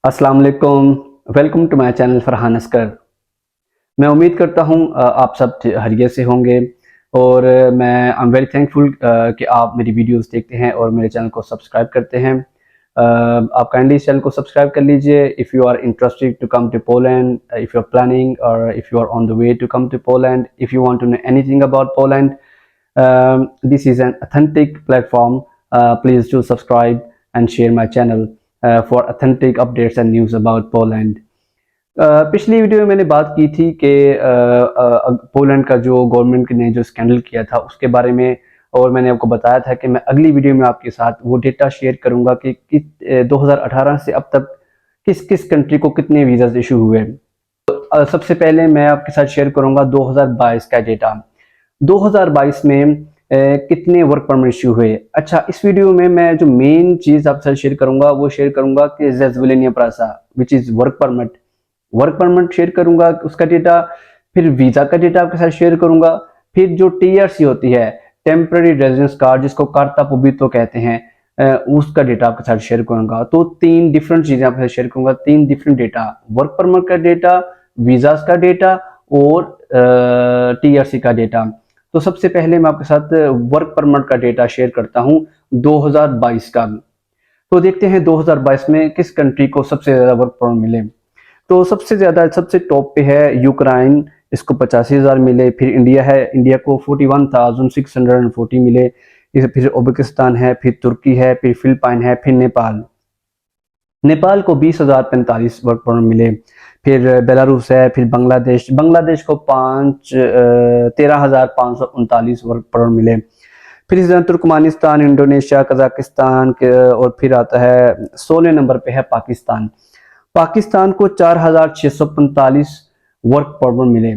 अस्सलाम वालेकुम। Welcome to my channel Farhan Askar. मैं उम्मीद करता हूँ आप सब खैरियत से होंगे और मैं आई एम वेरी थैंकफुल कि आप मेरी वीडियोस देखते हैं और मेरे चैनल को सब्सक्राइब करते हैं। आप काइंडली इस चैनल को सब्सक्राइब कर लीजिए। If you are interested to come to Poland, if you are planning or if you are on the way to come to Poland, if you want to know anything about Poland, this is an authentic platform. Please do subscribe and share my channel for authentic updates and news about Poland. पिछली video में मैंने बात की थी कि Poland का जो government ने जो स्कैंडल किया था उसके बारे में, और मैंने आपको बताया था कि मैं अगली वीडियो में आपके साथ वो डेटा शेयर करूंगा कि 2018 से अब तक किस किस कंट्री को कितने वीज़ा इशू हुए। सबसे पहले मैं आपके साथ शेयर करूंगा 2022 का डेटा। 2022 में कितने वर्क परमिट इशू हुए। अच्छा, इस वीडियो में मैं जो मेन चीज आपके साथ शेयर करूंगा वो शेयर करूंगा कि ज़ेज़विलेनिया प्रासा which is work permit share करूंगा उसका डेटा। फिर वीजा का डेटा आपके साथ शेयर करूंगा। फिर जो टीआरसी होती है, टेम्पररी रेजिडेंस कार्ड, जिसको कार्ता पुबितो कहते हैं, उसका डेटा आपके साथ शेयर करूंगा। तो तीन डिफरेंट चीजें आपके साथ शेयर करूंगा, तीन डिफरेंट डेटा, वर्क परमिट का डेटा, वीजास का डेटा और टीआरसी का डेटा। तो सबसे पहले मैं आपके साथ वर्क परमिट का डेटा शेयर करता हूं 2022 का। तो देखते हैं 2022 में किस कंट्री को सबसे ज्यादा वर्क परमिट मिले। तो सबसे टॉप पे है यूक्रेन, इसको 85,000 मिले। फिर इंडिया है, इंडिया को 41,640 मिले। फिर उज्बेकिस्तान है, फिर तुर्की है, फिर फिलिपाइन है, फिर नेपाल को 20,045 वर्क परमिट मिले। फिर बेलारूस है, फिर बांग्लादेश को 13,539 वर्क परमिट मिले। फिर इस तरह तुर्कमानिस्तान, इंडोनेशिया, कजाकिस्तान के, और फिर आता है 16 नंबर पे है पाकिस्तान को 4,645 वर्क परमिट मिले।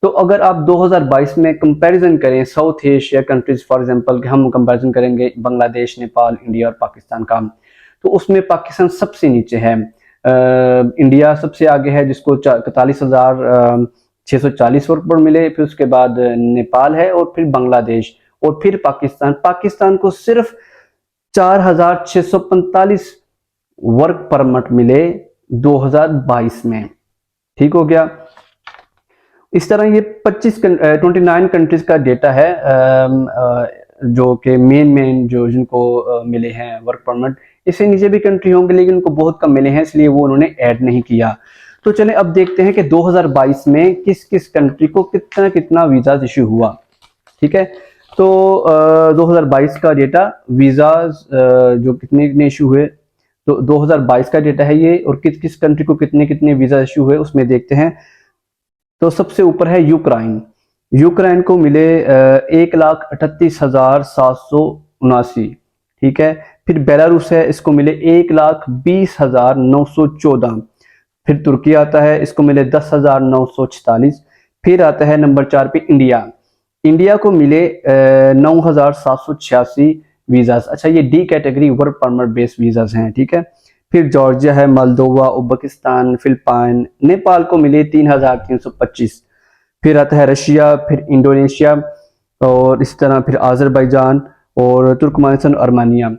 तो अगर आप 2022 में कंपैरिजन करें south Asia countries, for example हम कंपैरिजन करेंगे बांग्लादेश, नेपाल, इंडिया और पाकिस्तान का, तो उसमें पाकिस्तान सबसे नीचे है। इंडिया सबसे आगे है जिसको 41,640 वर्क परमिट मिले। फिर उसके बाद नेपाल है और फिर बांग्लादेश और फिर पाकिस्तान को सिर्फ 4,645 वर्क परमिट मिले 2022 में। ठीक हो गया। इस तरह ये 29 कंट्रीज का डेटा है जो कि मेन जो जिनको मिले हैं वर्क परमिट। इससे नीचे भी कंट्री होंगे लेकिन उनको बहुत कम मिले हैं, इसलिए वो उन्होंने ऐड नहीं किया। तो चलें अब देखते हैं कि 2022 में किस किस कंट्री को कितना कितना वीजा इशू हुआ। ठीक है, तो 2022 का डेटा वीजाज जो कितने इशू हुए, तो 2022 का डेटा है ये, और किस किस कंट्री को कितने कितने वीजा इशू हुए उसमें देखते हैं। तो सबसे ऊपर है यूक्रेन को मिले 1,38,779। ठीक है। फिर बेलारूस है, इसको मिले 1,20,914। फिर तुर्की आता है, इसको मिले 10,946। फिर आता है नंबर 4 पे इंडिया को मिले 9,786 वीजास। अच्छा, ये D category work permit based visas हैं। ठीक है। फिर जॉर्जिया है, मोल्दोवा, उज्बेकिस्तान, फिलिपाइन, नेपाल को मिले 3,325। फिर आता है रशिया, फिर इंडोनेशिया, और इस तरह फिर आज़रबाईजान और तुर्कमेनिस्तान, अर्मेनिया।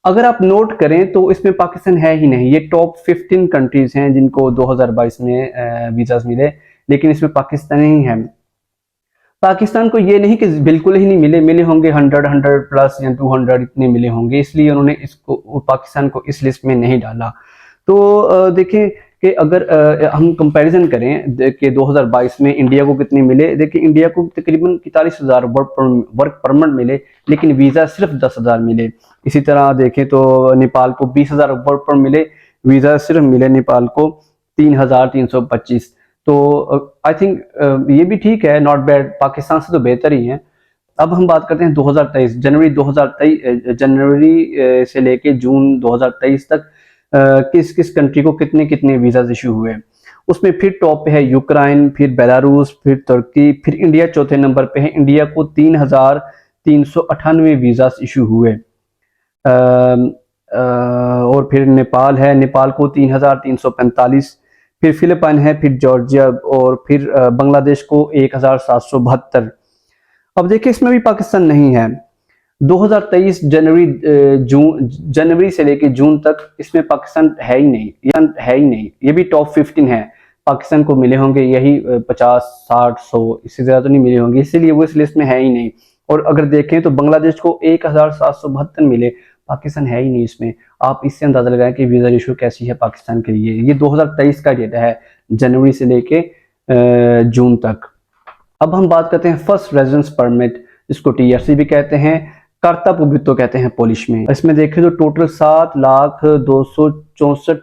अगर आप नोट करें तो इसमें पाकिस्तान है ही नहीं। ये टॉप 15 कंट्रीज हैं जिनको 2022 में वीजास मिले, लेकिन इसमें पाकिस्तान ही है। पाकिस्तान को ये नहीं कि बिल्कुल ही नहीं मिले होंगे, 100 प्लस या 200 इतने मिले होंगे, इसलिए उन्होंने इसको, पाकिस्तान को इस लिस्ट में नहीं डाला। तो देखें कि अगर हम कंपैरिजन करें कि 2022 में इंडिया को कितने मिले। देखिए, इंडिया को तकरीबन 41,000 वर्क परमिट मिले, लेकिन वीज़ा सिर्फ 10,000 मिले। इसी तरह देखें तो नेपाल को 20,000 वर्क परमिट मिले, वीज़ा सिर्फ मिले नेपाल को 3,325। तो आई थिंक ये भी ठीक है, नॉट बैड, पाकिस्तान से तो बेहतर ही है। अब हम बात करते हैं 2023, जनवरी से लेके जून 2023 तक किस किस कंट्री को कितने कितने वीजा इशू हुए। उसमें फिर टॉप पे है यूक्रेन, फिर बेलारूस, फिर तुर्की, फिर इंडिया चौथे नंबर पे है। इंडिया को 3,398 वीजा इशू हुए। और फिर नेपाल है, नेपाल को 3,345। फिर फिलिपाइन है, फिर जॉर्जिया, और फिर बांग्लादेश को 1,772। अब देखिए, इसमें भी पाकिस्तान नहीं है। 2023 जनवरी से लेके जून तक इसमें पाकिस्तान है ही नहीं। ये भी टॉप 15 है। पाकिस्तान को मिले होंगे यही 50, 60, 100, इससे ज्यादा तो नहीं मिले होंगे, इसीलिए वो इस लिस्ट में है ही नहीं। और अगर देखें तो बांग्लादेश को 1772 मिले, पाकिस्तान है ही नहीं इसमें। आप इससे अंदाजा लगाएं कि वीजा रेशियो कैसी है पाकिस्तान के लिए। ये 2023 का डेटा है, जनवरी से लेके जून तक। अब हम बात करते हैं फर्स्ट रेजिडेंस परमिट, इसको टीआरसी भी कहते हैं, कर्ता पुबितो कहते हैं पोलिश में। इसमें देखें तो टोटल 7,264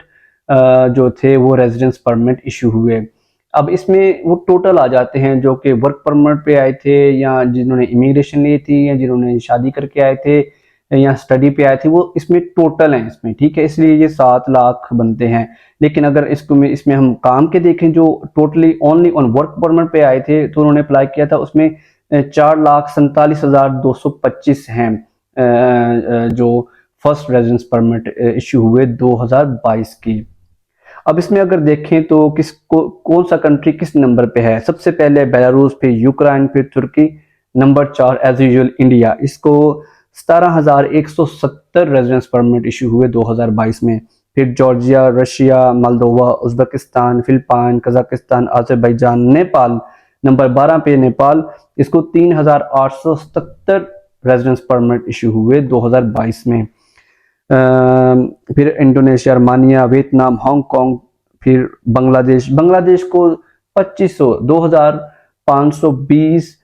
जो थे वो रेजिडेंस परमिट इशू हुए। अब इसमें वो टोटल आ जाते हैं जो कि वर्क परमिट पे आए थे, या जिन्होंने इमिग्रेशन ली थी, या जिन्होंने शादी करके आए थे, या स्टडी पे आए थे, वो इसमें टोटल हैं इसमें, ठीक है। इसलिए ये 7 लाख बनते हैं। लेकिन अगर इसमें हम काम के देखें, जो totally only on work permit पे आए थे तो उन्होंने अप्लाई किया था, उसमें 4,47,225 हैं जो फर्स्ट रेजिडेंस परमिट इश्यू हुए 2022 की। अब इसमें अगर देखें तो कौन सा कंट्री किस नंबर पे है। सबसे पहले बेलारूस, फिर यूक्रेन, फिर तुर्की, नंबर 4 एज यूजुअल इंडिया। इसको 17,170 रेजिडेंस परमिट इशू हुए 2022 में। फिर Georgia, Russia, Moldova, Uzbekistan, Philippine, Kazakhstan, Azerbaijan, Nepal, number 12 पे नेपाल, इसको 3,877 रेजिडेंस परमिट इशू हुए 2022 में। फिर इंडोनेशिया, अर्मानिया, वियतनाम, हांगकांग, फिर बांग्लादेश को 2,520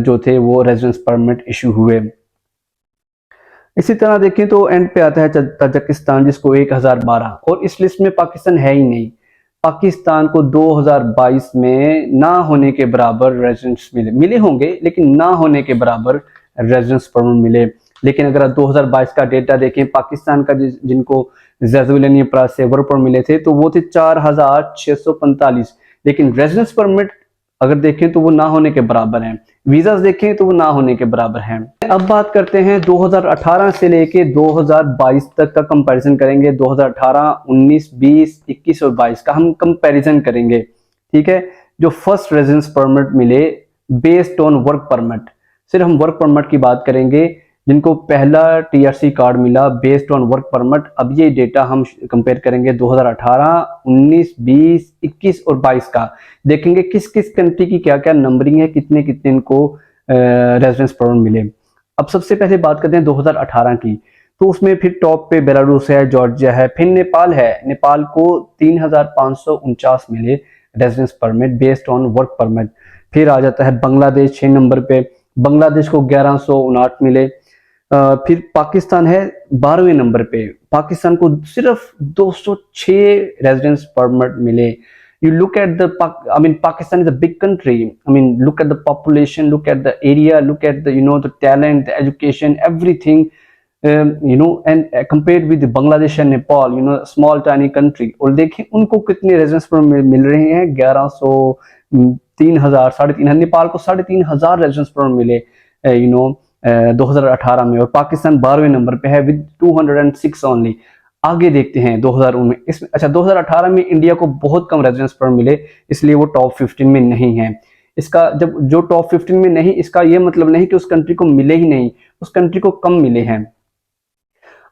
जो थे वो रेजिडेंस परमिट इशू हुए। इसी तरह देखें तो एंड पे आता है तजाकिस्तान, जिसको 1,012, और इस लिस्ट में पाकिस्तान है ही नहीं। पाकिस्तान को 2022 में ना होने के बराबर रेजिडेंस मिले होंगे, लेकिन ना होने के बराबर रेजिडेंस परमिट मिले। लेकिन अगर 2022 का डेटा देखें पाकिस्तान का, जिनको जैजुलिनी अपराध से वर्क परमिट मिले थे, तो वो थे 4,645। लेकिन रेजिडेंस परमिट अगर देखें तो वो ना होने के बराबर हैं। वीजा देखें तो वो ना होने के बराबर हैं। अब बात करते हैं 2018 से लेके 2022 तक का कंपैरिजन करेंगे। 2018, 19, 20, 21 और 22 का हम कंपैरिजन करेंगे, ठीक है। जो फर्स्ट रेजिडेंस परमिट मिले बेस्ड ऑन वर्क परमिट, सिर्फ हम वर्क परमिट की बात करेंगे, जिनको पहला टीआरसी कार्ड मिला बेस्ड ऑन वर्क परमिट। अब ये डेटा हम कंपेयर करेंगे 2018, 19, 20, 21 और 22 का। देखेंगे किस किस कंट्री की क्या क्या नंबरिंग है, कितने कितने इनको रेजिडेंस परमिट मिले। अब सबसे पहले बात करते हैं 2018 की, तो उसमें फिर टॉप पे बेलारूस है, जॉर्जिया है, फिर नेपाल है। नेपाल को 3,549 मिले residence permit based on work permit. फिर आ जाता है बांग्लादेश 6 नंबर पे, बांग्लादेश को 1159 मिले। फिर पाकिस्तान है 12वें नंबर पे, पाकिस्तान को सिर्फ 206 रेजिडेंस परमिट मिले। You look at Pakistan is a big country. Look at the population, look at the area, look at the talent, the education, everything. And compared with Bangladesh and Nepal, small tiny country. और देखें उनको कितने residence permit मिल रहे हैं, 1100, 3,000, 3,500। नेपाल को 3,500 residence permit मिले 2018 में, और पाकिस्तान 12वें नंबर पे है विद 206 ओनली। आगे देखते हैं 2019 अच्छा 2018 में इंडिया को बहुत कम रेजिडेंस परमिट मिले, इसलिए वो टॉप 15 में नहीं है। इसका जब जो टॉप 15 में नहीं, इसका ये मतलब नहीं कि उस कंट्री को मिले ही नहीं, उस कंट्री को कम मिले हैं।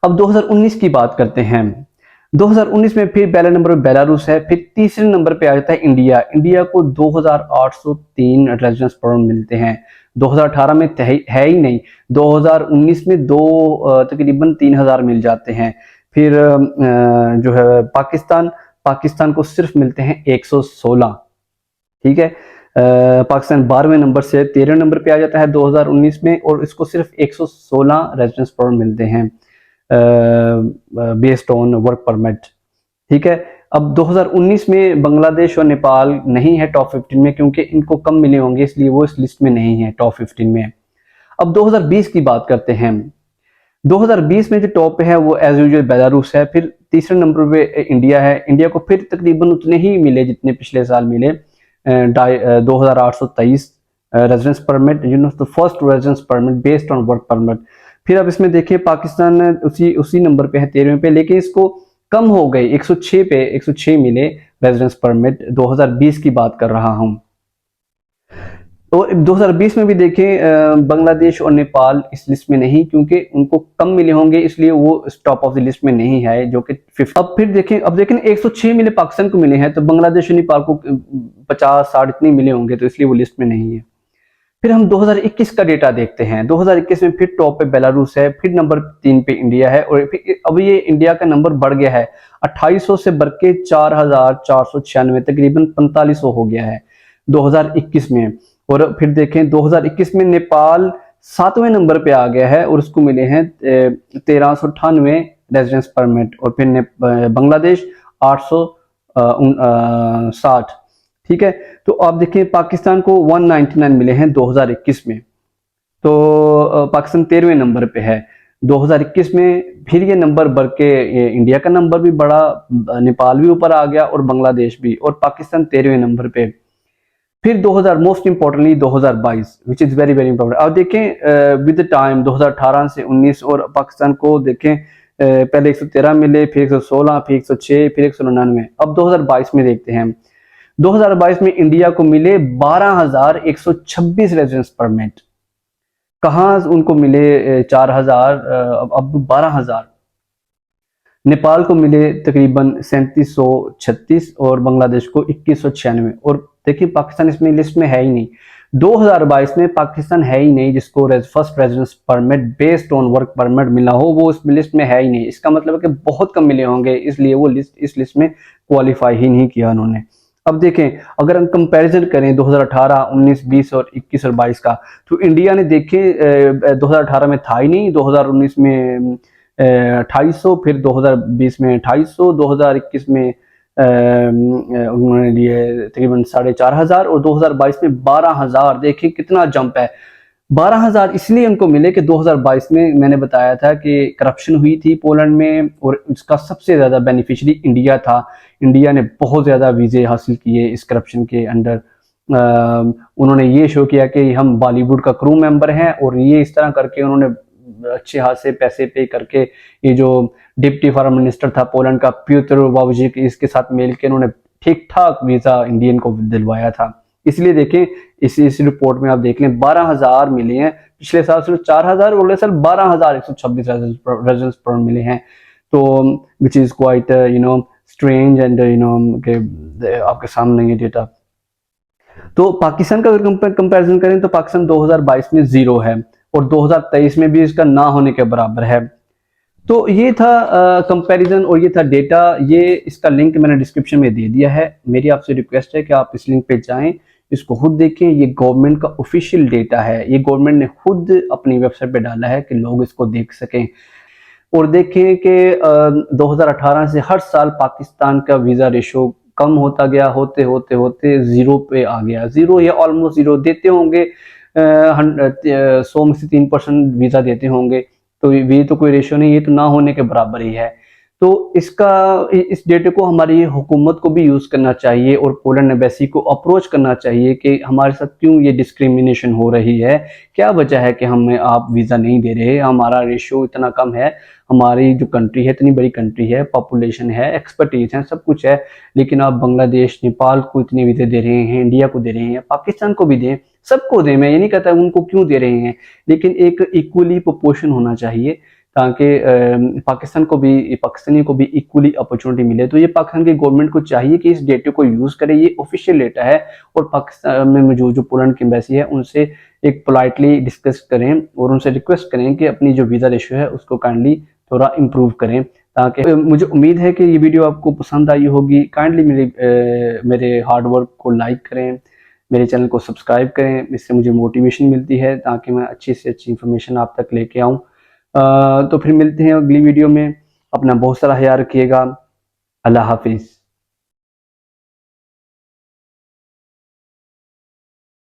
अब 2019 की बात करते हैं। 2019 में फिर पहले नंबर पे बेलारूस है, फिर तीसरे नंबर पे आ जाता है इंडिया। इंडिया को 2,803 रेजिडेंस परमिट मिलते हैं। 2018 में है ही नहीं, 2019 में तकरीबन 3,000 मिल जाते हैं। फिर जो है पाकिस्तान को सिर्फ मिलते हैं 116, ठीक है। पाकिस्तान 12वें नंबर से 13वें नंबर पे आ जाता है 2019 में, और इसको सिर्फ 116 रेजिडेंस परमिट मिलते हैं बेस्ड ऑन वर्क परमिट, ठीक है। अब 2019 में बांग्लादेश और नेपाल नहीं है टॉप 15 में, क्योंकि इनको कम मिले होंगे, इसलिए वो इस लिस्ट में नहीं है टॉप 15 में। अब 2020 की बात करते हैं। 2020 में जो टॉप पे है वो एज यूजुअल बेलारूस है, फिर तीसरे नंबर पे इंडिया है। इंडिया को फिर तकरीबन उतने ही मिले जितने पिछले साल मिले, 2,823 residence permit, first residence permit based on work permit. फिर अब इसमें देखिए पाकिस्तान उसी नंबर पे है 13वें पे, लेकिन इसको कम हो गए 106 मिले रेजिडेंस परमिट। 2020 की बात कर रहा हूं। तो 2020 में भी देखें बांग्लादेश और नेपाल इस लिस्ट में नहीं, क्योंकि उनको कम मिले होंगे, इसलिए वो टॉप ऑफ द लिस्ट में नहीं है, जो कि 50। अब देखें 106 मिले पाकिस्तान को मिले हैं, तो बांग्लादेश और नेपाल को 50-60 इतने मिले होंगे, तो इसलिए वो लिस्ट में नहीं है। फिर हम 2021 का डेटा देखते हैं। 2021 में फिर टॉप पे बेलारूस है, फिर नंबर 3 पे इंडिया है, और फिर अब ये इंडिया का नंबर बढ़ गया है 2800 से बढ़ के 4496, तकरीबन 4500 हो गया है 2021 में। और फिर देखें 2021 में नेपाल 7वें नंबर पे आ गया है और उसको मिले हैं 1398 रेजिडेंस परमिट, और फिर बांग्लादेश 860। ठीक है, तो आप देखिए पाकिस्तान को 199 मिले हैं 2021 में, तो पाकिस्तान 13वें नंबर पे है। 2021 में फिर ये नंबर बढ़ के इंडिया का नंबर भी बढ़ा, नेपाल भी ऊपर आ गया और बांग्लादेश भी, और पाकिस्तान 13वें नंबर पे। फिर 2000 most importantly 2022 which is very very important. अब देखें विद टाइम 2018 से 19 और पाकिस्तान को देखें पहले 113 मिले, फिर 116, फिर 106, फिर 199। अब 2022 में देखते हैं। 2022 में इंडिया को मिले 12,126 रेजिडेंस परमिट। कहाँ उनको मिले 4,000, अब 12,000। नेपाल को मिले तकरीबन 3736 और बांग्लादेश को 2196। और देखिए पाकिस्तान इसमें लिस्ट में है ही नहीं। 2022 में पाकिस्तान है ही नहीं जिसको first residence permit based on work permit मिला हो, वो इस लिस्ट में है ही नहीं। इसका मतलब है कि बहुत कम मिले होंगे, इसलिए वो इस लिस्ट में क्वालिफाई ही नहीं किया उन्होंने। अब देखें अगर हम कंपैरिजन करें 2018, 19, 20 और 21 और 22 का, तो इंडिया ने देखे 2018 में था ही नहीं, 2019 में 2800, फिर 2020 में 2800, 2021 में उन्होंने लिए तकरीबन 4,500 और 2022 में 12,000। देखिए कितना जंप है। 12,000 इसलिए उनको मिले कि 2022 में मैंने बताया था कि करप्शन हुई थी पोलैंड में, और इसका सबसे ज़्यादा बेनिफिशियरी इंडिया था। इंडिया ने बहुत ज़्यादा वीज़े हासिल किए इस करप्शन के अंडर। उन्होंने ये शो किया कि हम बॉलीवुड का क्रू मेंबर हैं, और ये इस तरह करके उन्होंने अच्छे हाथ से पैसे पे करके, ये जो डिप्टी फॉरेन मिनिस्टर था पोलैंड का प्यूतर वावजिक, इसके साथ मिल के उन्होंने ठीक ठाक वीज़ा इंडियन को दिलवाया था। इसलिए देखें इस रिपोर्ट में आप देख लें 12,000 मिले हैं, पिछले साल सिर्फ 4,000, अगले साल 12,126 रेजिडेंस परमिट मिले हैं। तो which is quite strange and आपके सामने ये डेटा। तो पाकिस्तान का अगर कंपैरिजन करें तो पाकिस्तान 2022 में 0 है और 2023 में भी इसका ना होने के बराबर है। तो ये था कंपैरिजन और ये था डेटा। ये इसका लिंक मैंने डिस्क्रिप्शन में दे दिया है। मेरी आपसे रिक्वेस्ट है कि आप इस लिंक पे जाएं, इसको खुद देखें। ये गवर्नमेंट का ऑफिशियल डेटा है, ये गवर्नमेंट ने खुद अपनी वेबसाइट पे डाला है कि लोग इसको देख सकें। और देखें कि 2018 से हर साल पाकिस्तान का वीज़ा रेशो कम होता गया, होते होते होते 0 पे आ गया। 0 या ऑलमोस्ट 0 देते होंगे, 100 में से 3% वीज़ा देते होंगे, तो ये तो कोई रेशो नहीं, ये तो ना होने के बराबर ही है। तो इस डेटे को हमारी हुकूमत को भी यूज़ करना चाहिए और पोलैंड एम्बेसी को अप्रोच करना चाहिए कि हमारे साथ क्यों ये डिस्क्रिमिनेशन हो रही है, क्या वजह है कि हमें आप वीज़ा नहीं दे रहे, हमारा रेशियो इतना कम है, हमारी जो कंट्री है इतनी बड़ी कंट्री है, पॉपुलेशन है, एक्सपर्टीज है, सब कुछ है, लेकिन आप बांग्लादेश, नेपाल को इतने वीज़े दे रहे हैं, इंडिया को दे रहे हैं, पाकिस्तान को भी दें, सबको दें। मैं ये नहीं कहता उनको क्यों दे रहे हैं, लेकिन एक इक्वली प्रोपोर्शन होना चाहिए ताकि पाकिस्तान को भी, पाकिस्तानी को भी इक्वली अपॉर्चुनिटी मिले। तो ये पाकिस्तान की गवर्नमेंट को चाहिए कि इस डेटे को यूज़ करे, ये ऑफिशियल डेटा है, और पाकिस्तान में जो पोलैंड की एम्बेसी है उनसे एक पोलाइटली डिस्कस करें और उनसे रिक्वेस्ट करें कि अपनी जो वीज़ा रेशियो है उसको काइंडली थोड़ा इम्प्रूव करें। ताकि मुझे उम्मीद है कि ये वीडियो आपको पसंद आई होगी। काइंडली मेरे हार्ड वर्क को लाइक करें, मेरे चैनल को सब्सक्राइब करें, इससे मुझे मोटिवेशन मिलती है ताकि मैं अच्छी से अच्छी इन्फॉर्मेशन आप तक लेके आऊँ। तो फिर मिलते हैं अगली वीडियो में। अपना बहुत सारा ख्याल रखिएगा। अल्लाह हाफिज़।